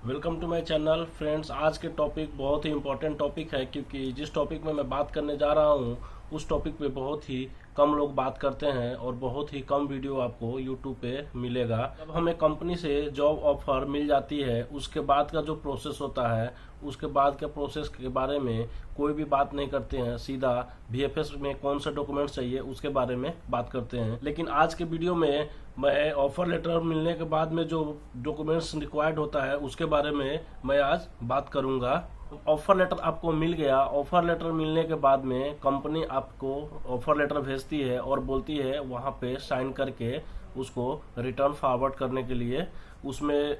Welcome to my channel friends. आज के topic बहुत ही इम्पोर्टेंट टॉपिक है, क्योंकि जिस टॉपिक में मैं बात करने जा रहा हूँ उस टॉपिक पे बहुत ही कम लोग बात करते हैं और बहुत ही कम वीडियो आपको यूट्यूब पे मिलेगा। जब हमें कंपनी से जॉब ऑफर मिल जाती है उसके बाद का जो प्रोसेस होता है, उसके बाद के प्रोसेस के बारे में कोई भी बात नहीं करते हैं, सीधा VFS में कौन सा डॉक्यूमेंट्स चाहिए उसके बारे में बात करते हैं। लेकिन आज के वीडियो में मैं ऑफर लेटर मिलने के बाद में जो डॉक्यूमेंट्स रिक्वायर्ड होता है उसके बारे में मैं आज बात करूंगा। ऑफर लेटर आपको मिल गया। ऑफर लेटर मिलने के बाद में कंपनी आपको ऑफर लेटर भेजती है और बोलती है वहां पे साइन करके उसको रिटर्न फॉरवर्ड करने के लिए। उसमें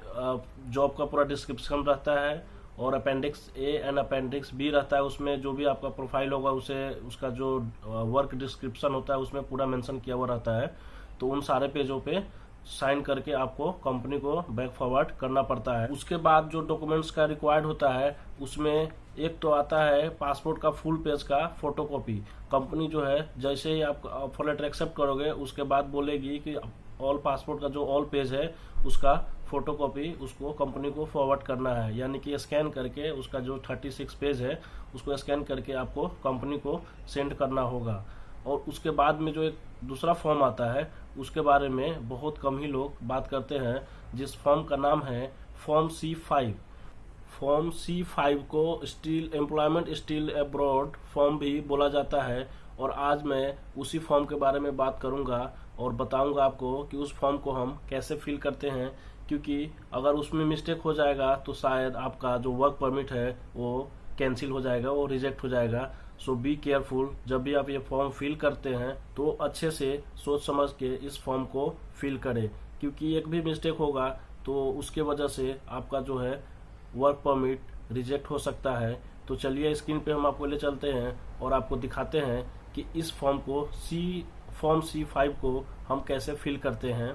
जॉब का पूरा डिस्क्रिप्शन रहता है और appendix A and appendix B रहता है। उसमें जो भी आपका प्रोफाइल होगा उसे उसका जो वर्क डिस्क्रिप्शन होता है उसमें पूरा मेंशन किया हुआ रहता है। तो उन सारे पेजों पे साइन करके आपको कंपनी को बैक फॉरवर्ड करना पड़ता है। उसके बाद जो डॉक्यूमेंट्स का रिक्वायर्ड होता है उसमें एक तो आता है पासपोर्ट का फुल पेज का फोटोकॉपी। कंपनी जो है जैसे ही आप ऑफर लेटर एक्सेप्ट करोगे उसके बाद बोलेगी कि ऑल पासपोर्ट का जो ऑल पेज है उसका फोटोकॉपी उसको कंपनी को फॉरवर्ड करना है, यानी कि स्कैन करके उसका जो 36 पेज है उसको स्कैन करके आपको कंपनी को सेंड करना होगा। और उसके बाद में जो एक दूसरा फॉर्म आता है उसके बारे में बहुत कम ही लोग बात करते हैं, जिस फॉर्म का नाम है फॉर्म C5। फॉर्म C5 को still employment still abroad form भी बोला जाता है। और आज मैं उसी फॉर्म के बारे में बात करूंगा और बताऊंगा आपको कि उस फॉर्म को हम कैसे फिल करते हैं, क्योंकि अगर उसमें मिस्टेक हो जाएगा तो शायद आपका जो वर्क परमिट है वो कैंसिल हो जाएगा, वो रिजेक्ट हो जाएगा। सो बी केयरफुल, जब भी आप ये फॉर्म फिल करते हैं तो अच्छे से सोच समझ के इस फॉर्म को फिल करें, क्योंकि एक भी मिस्टेक होगा तो उसके वजह से आपका जो है वर्क परमिट रिजेक्ट हो सकता है। तो चलिए स्क्रीन पे हम आपको ले चलते हैं और आपको दिखाते हैं कि इस फॉर्म C5 को हम कैसे फिल करते हैं।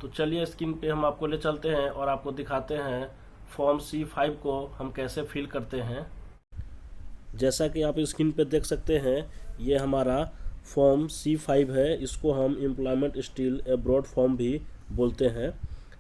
तो चलिए स्क्रीन पे हम आपको ले चलते हैं और आपको दिखाते हैं फॉर्म C5 को हम कैसे फिल करते हैं। जैसा कि आप स्क्रीन पे देख सकते हैं ये हमारा फॉर्म C5 है। इसको हम एम्प्लॉयमेंट स्टिल अब्रॉड फॉर्म भी बोलते हैं।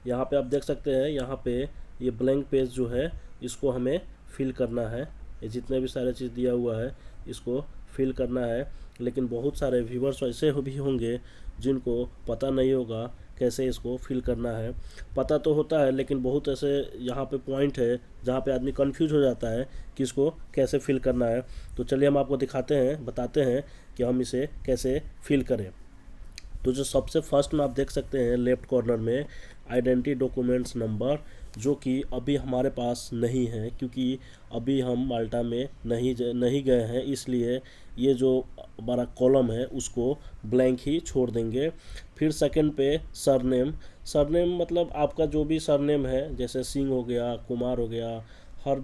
यहाँ पे आप देख सकते हैं, यहाँ पे ये ब्लैंक पेज जो है इसको हमें फिल करना है। ये जितने भी सारे चीज़ दिया हुआ है इसको फिल करना है। लेकिन बहुत सारे व्यूवर्स ऐसे भी होंगे जिनको पता नहीं होगा कैसे इसको फिल करना है। पता तो होता है लेकिन बहुत ऐसे यहाँ पे पॉइंट है जहाँ पे आदमी कंफ्यूज हो जाता है कि इसको कैसे फिल करना है। तो चलिए हम आपको दिखाते हैं, बताते हैं कि हम इसे कैसे फिल करें। तो जो सबसे फर्स्ट में आप देख सकते हैं लेफ्ट कॉर्नर में आइडेंटिटी डॉक्यूमेंट्स नंबर, जो कि अभी हमारे पास नहीं है क्योंकि अभी हम माल्टा में नहीं गए हैं, इसलिए ये जो हमारा कॉलम है उसको ब्लैंक ही छोड़ देंगे। फिर सेकंड पे सरनेम मतलब आपका जो भी सरनेम है, जैसे सिंह हो गया, कुमार हो गया, हर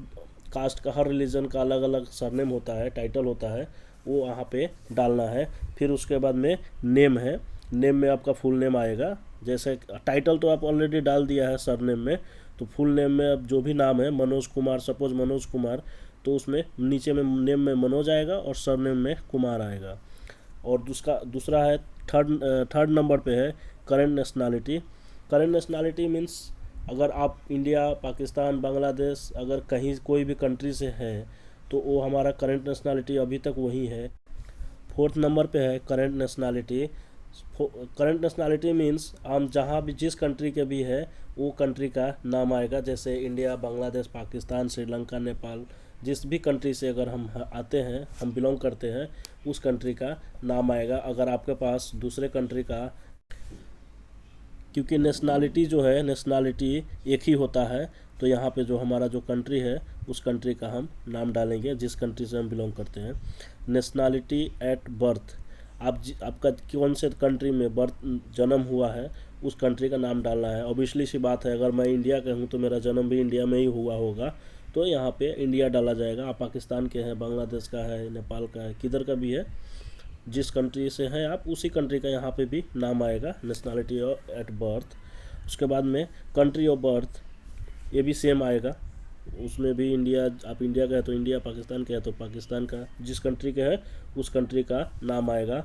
कास्ट का हर रिलीजन का अलग अलग सरनेम होता है, टाइटल होता है, वो यहाँ पे डालना है। फिर उसके बाद में नेम है, नेम में आपका फुल नेम आएगा। जैसे टाइटल तो आप ऑलरेडी डाल दिया है सरनेम में, तो फुल नेम में अब जो भी नाम है मनोज कुमार, सपोज मनोज कुमार, तो उसमें नीचे में नेम में मनोज आएगा और सरनेम में कुमार आएगा। और दूसरा है थर्ड नंबर पे है current nationality. Current nationality means अगर आप इंडिया, पाकिस्तान, बांग्लादेश अगर कहीं कोई भी कंट्री से है तो वो हमारा करेंट नेशनैलिटी अभी तक वही है। फोर्थ नंबर पे है current nationality. Current nationality means हम जहाँ भी जिस कंट्री के भी है वो कंट्री का नाम आएगा। जैसे इंडिया, बांग्लादेश, पाकिस्तान, श्रीलंका, नेपाल, जिस भी कंट्री से अगर हम आते हैं, हम बिलोंग करते हैं, उस कंट्री का नाम आएगा। अगर आपके पास दूसरे कंट्री का, क्योंकि नेशनैलिटी जो है नेशनैलिटी एक ही होता है, तो यहाँ पे जो हमारा जो कंट्री है उस कंट्री का हम नाम डालेंगे जिस कंट्री से हम बिलोंग करते हैं। नेशनैलिटी एट बर्थ, आपका कौन से कंट्री में जन्म हुआ है उस कंट्री का नाम डालना है। ऑब्वियसली सी बात है, अगर मैं इंडिया का हूँ तो मेरा जन्म भी इंडिया में ही हुआ होगा, तो यहाँ पे इंडिया डाला जाएगा। आप पाकिस्तान के हैं, बांग्लादेश का है, नेपाल का है, किधर का भी है, जिस कंट्री से हैं आप उसी कंट्री का यहाँ पे भी नाम आएगा, नेशनैलिटी एट बर्थ। उसके बाद में कंट्री ऑफ बर्थ, ये भी सेम आएगा, उसमें भी इंडिया, आप इंडिया का है तो इंडिया, पाकिस्तान का है तो पाकिस्तान का, जिस कंट्री का है उस कंट्री का नाम आएगा।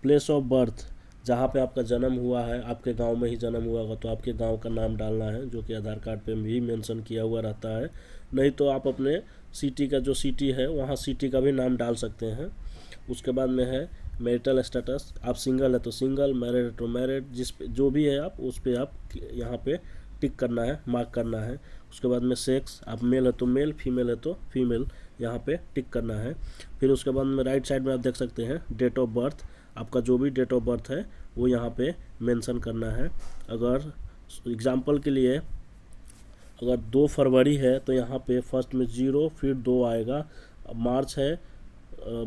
प्लेस ऑफ बर्थ, जहाँ पे आपका जन्म हुआ है, आपके गांव में ही जन्म हुआ होगा तो आपके गांव का नाम डालना है, जो कि आधार कार्ड पे भी मेंशन किया हुआ रहता है। नहीं तो आप अपने सिटी का, जो सिटी है वहाँ सिटी का भी नाम डाल सकते हैं। उसके बाद में है मैरिटल स्टेटस, आप सिंगल है तो सिंगल, मैरिड है तो मैरिड, जिस पे जो भी है आप उस पर आप यहाँ पे टिक करना है, मार्क करना है। उसके बाद में सेक्स, आप मेल है तो मेल, फीमेल है तो फीमेल, यहाँ पे टिक करना है। फिर उसके बाद में राइट साइड में आप देख सकते हैं डेट ऑफ बर्थ, आपका जो भी डेट ऑफ बर्थ है वो यहाँ पे मेंशन करना है। अगर एग्जांपल के लिए अगर 2 फरवरी है तो यहाँ पे फर्स्ट में 0 फिर 2 आएगा, मार्च है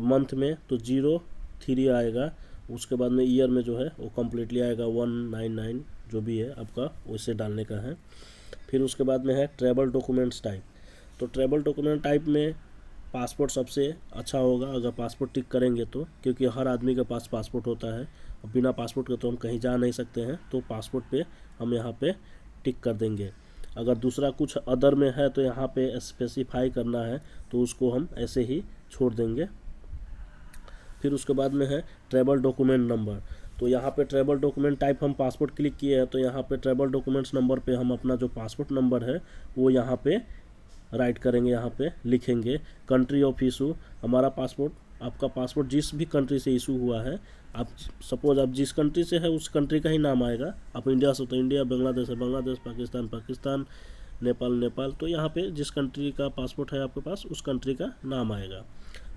मंथ में तो 03 आएगा, उसके बाद में ईयर में जो है वो कम्प्लीटली आएगा 199, जो भी है आपका वैसे डालने का है। फिर उसके बाद में है ट्रैवल डॉक्यूमेंट्स टाइप, तो ट्रैवल डॉक्यूमेंट टाइप में पासपोर्ट सबसे अच्छा होगा अगर पासपोर्ट टिक करेंगे तो, क्योंकि हर आदमी के पास पासपोर्ट होता है, बिना पासपोर्ट के तो हम कहीं जा नहीं सकते हैं, तो पासपोर्ट पे हम यहाँ पे टिक कर देंगे। अगर दूसरा कुछ अदर में है तो यहाँ पे स्पेसिफाई करना है, तो उसको हम ऐसे ही छोड़ देंगे। फिर उसके बाद में है ट्रैवल डॉक्यूमेंट नंबर, तो यहाँ पे ट्रैवल डॉक्यूमेंट टाइप हम पासपोर्ट क्लिक किए हैं तो यहाँ पे ट्रैवल डॉक्यूमेंट्स नंबर पे हम अपना जो पासपोर्ट नंबर है वो यहाँ पे राइट करेंगे, यहाँ पे लिखेंगे। कंट्री ऑफ इशू, हमारा पासपोर्ट, आपका पासपोर्ट जिस भी कंट्री से इशू हुआ है, आप सपोज आप जिस कंट्री से है उस कंट्री का ही नाम आएगा। आप इंडिया से तो इंडिया, बांग्लादेश है बांग्लादेश, पाकिस्तान पाकिस्तान, नेपाल नेपाल, तो यहाँ पे जिस कंट्री का पासपोर्ट है आपके पास उस कंट्री का नाम आएगा।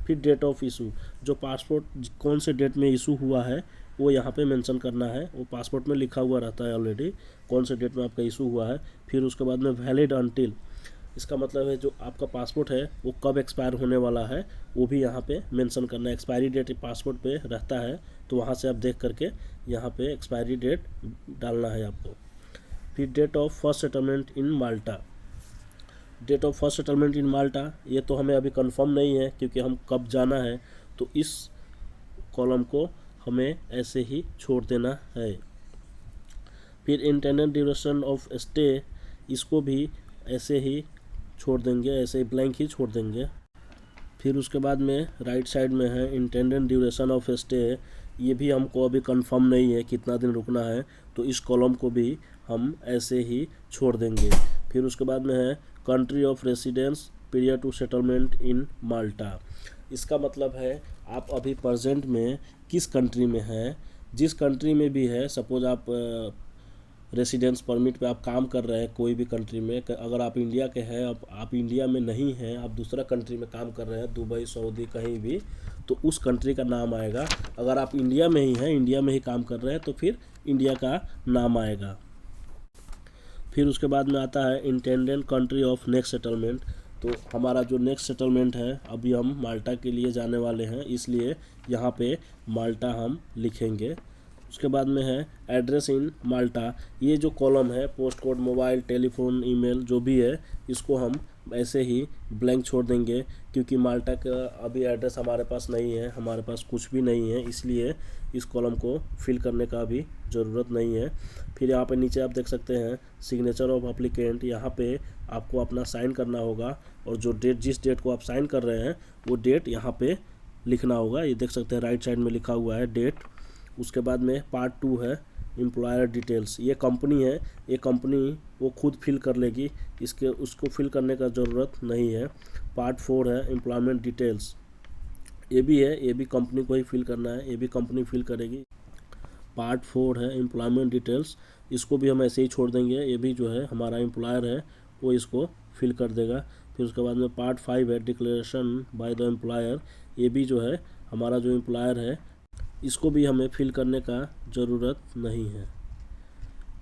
फिर डेट ऑफ इशू, जो पासपोर्ट कौन से डेट में इशू हुआ है वो यहाँ पे मेंशन करना है, वो पासपोर्ट में लिखा हुआ रहता है ऑलरेडी कौन से डेट में आपका इशू हुआ है। फिर उसके बाद में वैलिड अनटिल, इसका मतलब है जो आपका पासपोर्ट है वो कब एक्सपायर होने वाला है वो भी यहाँ पे मेंशन करना है। एक्सपायरी डेट पासपोर्ट पे रहता है तो वहाँ से आप देख करके यहाँ पे एक्सपायरी डेट डालना है आपको। फिर date of first settlement in Malta, date of first settlement in Malta ये तो हमें अभी कंफर्म नहीं है क्योंकि हम कब जाना है, तो इस कॉलम को हमें ऐसे ही छोड़ देना है। फिर इंटेंडेड ड्यूरेशन ऑफ स्टे, इसको भी ऐसे ही छोड़ देंगे, ऐसे ही ब्लैंक ही छोड़ देंगे। फिर उसके बाद में राइट साइड में है इंटेंडेड ड्यूरेशन ऑफ स्टे, ये भी हमको अभी कंफर्म नहीं है कितना दिन रुकना है, तो इस कॉलम को भी हम ऐसे ही छोड़ देंगे। फिर उसके बाद में है country of residence period to settlement in Malta, इसका मतलब है आप अभी प्रेजेंट में किस कंट्री में हैं। जिस कंट्री में भी है, सपोज आप रेसिडेंस परमिट पे आप काम कर रहे हैं कोई भी कंट्री में, अगर आप इंडिया के हैं, आप इंडिया में नहीं हैं, आप दूसरा कंट्री में काम कर रहे हैं, दुबई सऊदी कहीं भी, तो उस कंट्री का नाम आएगा। अगर आप इंडिया में ही हैं, इंडिया में ही काम कर रहे हैं, तो फिर इंडिया का नाम आएगा। फिर उसके बाद में आता है intended country of next settlement, तो हमारा जो नेक्स्ट सेटलमेंट है अभी हम माल्टा के लिए जाने वाले हैं, इसलिए यहाँ पे माल्टा हम लिखेंगे। उसके बाद में है एड्रेस इन माल्टा, ये जो कॉलम है post code, mobile, telephone, email जो भी है, इसको हम ऐसे ही ब्लैंक छोड़ देंगे क्योंकि माल्टा का अभी एड्रेस हमारे पास नहीं है, हमारे पास कुछ भी नहीं है, इसलिए इस कॉलम को फिल करने का भी ज़रूरत नहीं है। फिर यहाँ पे नीचे आप देख सकते हैं सिग्नेचर ऑफ एप्लीकेंट, यहाँ पे आपको अपना साइन करना होगा और जो डेट, जिस डेट को आप साइन कर रहे हैं वो डेट यहाँ पे लिखना होगा। ये देख सकते हैं राइट साइड में लिखा हुआ है डेट। उसके बाद में पार्ट 2 है एम्प्लॉयर डिटेल्स, ये कंपनी है, ये कंपनी वो खुद फिल कर लेगी, इसके उसको फिल करने का ज़रूरत नहीं है। पार्ट 4 है एम्प्लॉयमेंट डिटेल्स, ये भी है, ये भी कंपनी को ही फिल करना है, ये भी कंपनी फिल करेगी। पार्ट 4 है एम्प्लॉयमेंट डिटेल्स, इसको भी हम ऐसे ही छोड़ देंगे, ये भी जो है हमारा एम्प्लॉयर है वो इसको फिल कर देगा। फिर उसके बाद में पार्ट 5 है डिक्लेरेशन बाय द एम्प्लॉयर, ये भी जो है हमारा जो एम्प्लॉयर है इसको भी हमें फिल करने का ज़रूरत नहीं है।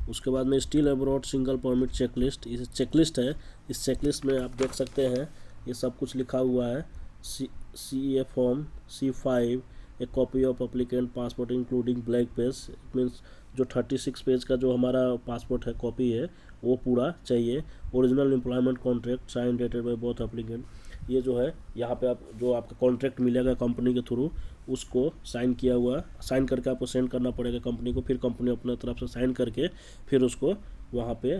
उसके बाद में still abroad single permit checklist, इस चेकलिस्ट है, इस चेकलिस्ट में आप देख सकते हैं ये सब कुछ लिखा हुआ है। CA form C5, A copy of applicant passport including blank page, it means जो 36 पेज का जो हमारा पासपोर्ट है कॉपी है वो पूरा चाहिए। Original employment contract sign dated by both applicant, ये जो है यहाँ पे आप जो आपका कॉन्ट्रैक्ट मिलेगा कंपनी के थ्रू उसको साइन किया हुआ, साइन करके आपको सेंड करना पड़ेगा कंपनी को, फिर कंपनी अपने तरफ से साइन करके फिर उसको वहाँ पे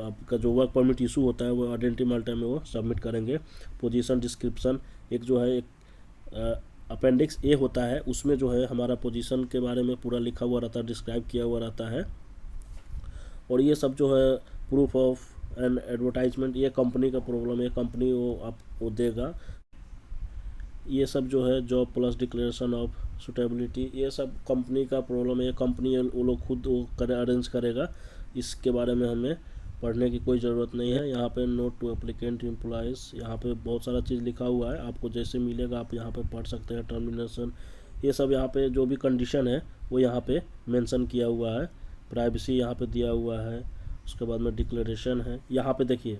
आपका जो वर्क परमिट इशू होता है वो आइडेंटिटी माल्टा में वो सबमिट करेंगे। पोजीशन डिस्क्रिप्शन, एक जो है एक अपेंडिक्स ए होता है, उसमें जो है हमारा पोजीशन के बारे में पूरा लिखा हुआ रहता है, डिस्क्राइब किया हुआ रहता है। और ये सब जो है प्रूफ ऑफ एंड एडवर्टाइजमेंट, ये कंपनी का प्रॉब्लम है, कंपनी वो आपको देगा। ये सब जो है job plus declaration of suitability, ये सब कंपनी का प्रॉब्लम है, कंपनी वो लोग खुद वो अरेंज करेगा, इसके बारे में हमें पढ़ने की कोई ज़रूरत नहीं है। यहाँ पे नोट टू एप्लीकेंट एम्प्लॉयज़, यहाँ पे बहुत सारा चीज़ लिखा हुआ है, आपको जैसे मिलेगा आप यहाँ पे पढ़ सकते हैं। टर्मिनेशन, ये सब यहाँ पे जो भी कंडीशन है वो यहाँ पे मेंशन किया हुआ है। प्राइवेसी यहाँ पे दिया हुआ है। उसके बाद में डिक्लेरेशन है, यहाँ पे देखिए,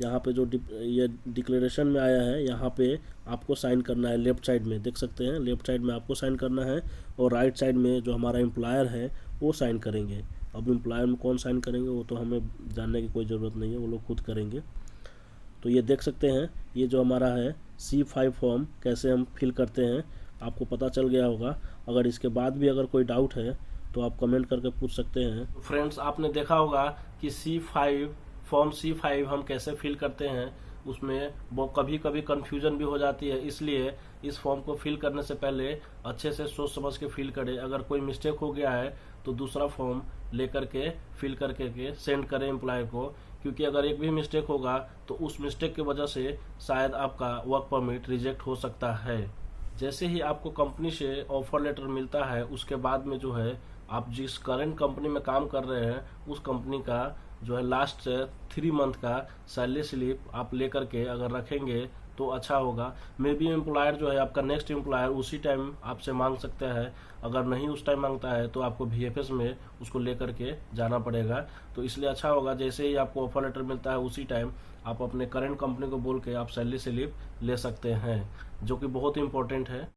यहाँ पे जो ये डिक्लेरेशन में आया है, यहाँ पे आपको साइन करना है। लेफ़्ट साइड में देख सकते हैं, लेफ़्ट साइड में आपको साइन करना है, और राइट साइड में जो हमारा एम्प्लॉयर है वो साइन करेंगे। अब एम्प्लॉयर में कौन साइन करेंगे वो तो हमें जानने की कोई ज़रूरत नहीं है, वो लोग खुद करेंगे। तो ये देख सकते हैं, ये जो हमारा है C5 फॉर्म कैसे हम फिल करते हैं, आपको पता चल गया होगा। अगर इसके बाद भी अगर कोई डाउट है तो आप कमेंट करके पूछ सकते हैं। फ्रेंड्स, आपने देखा होगा कि फॉर्म C5 हम कैसे फिल करते हैं, उसमें वो कभी कभी कन्फ्यूजन भी हो जाती है, इसलिए इस फॉर्म को फिल करने से पहले अच्छे से सोच समझ के फिल करें। अगर कोई मिस्टेक हो गया है तो दूसरा फॉर्म लेकर के फिल करके सेंड करें एम्प्लॉयर को, क्योंकि अगर एक भी मिस्टेक होगा तो उस मिस्टेक की वजह से शायद आपका वर्क परमिट रिजेक्ट हो सकता है। जैसे ही आपको कंपनी से ऑफर लेटर मिलता है, उसके बाद में जो है आप जिस करंट कंपनी में काम कर रहे हैं उस कंपनी का जो है लास्ट 3 मंथ का सैलरी स्लिप आप लेकर के अगर रखेंगे तो अच्छा होगा। मे बी एम्प्लॉयर जो है आपका नेक्स्ट एम्प्लॉयर उसी टाइम आपसे मांग सकता है, अगर नहीं उस टाइम मांगता है तो आपको VFS में उसको लेकर के जाना पड़ेगा। तो इसलिए अच्छा होगा जैसे ही आपको ऑफर लेटर मिलता है उसी टाइम आप अपने करंट कंपनी को बोल के आप सैलरी स्लिप ले सकते हैं, जो कि बहुत इंपॉर्टेंट है।